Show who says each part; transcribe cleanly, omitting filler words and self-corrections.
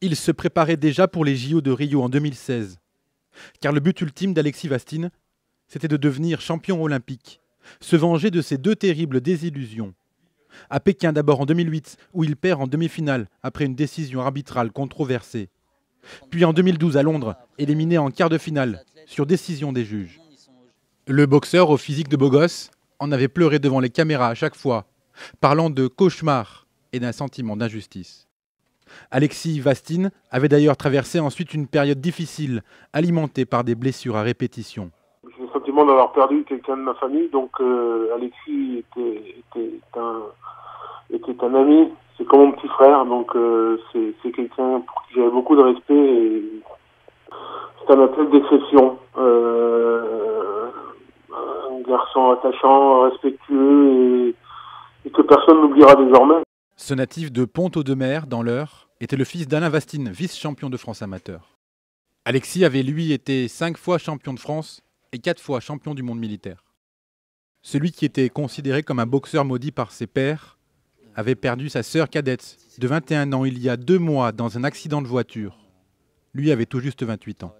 Speaker 1: Il se préparait déjà pour les JO de Rio en 2016. Car le but ultime d'Alexis Vastine, c'était de devenir champion olympique, se venger de ces deux terribles désillusions. À Pékin d'abord en 2008, où il perd en demi-finale après une décision arbitrale controversée. Puis en 2012 à Londres, éliminé en quart de finale, sur décision des juges. Le boxeur au physique de beau gosse en avait pleuré devant les caméras à chaque fois, parlant de cauchemar et d'un sentiment d'injustice. Alexis Vastine avait d'ailleurs traversé ensuite une période difficile, alimentée par des blessures à répétition.
Speaker 2: J'ai le sentiment d'avoir perdu quelqu'un de ma famille, donc Alexis était un ami, c'est comme mon petit frère, donc c'est quelqu'un pour qui j'avais beaucoup de respect et c'est un athlète d'exception. Un garçon attachant, respectueux et que personne n'oubliera désormais.
Speaker 1: Ce natif de Pont-Audemer, dans l'Eure, était le fils d'Alain Vastine, vice-champion de France amateur. Alexis avait lui été 5 fois champion de France et 4 fois champion du monde militaire. Celui qui était considéré comme un boxeur maudit par ses pairs avait perdu sa sœur cadette de 21 ans il y a 2 mois dans un accident de voiture. Lui avait tout juste 28 ans.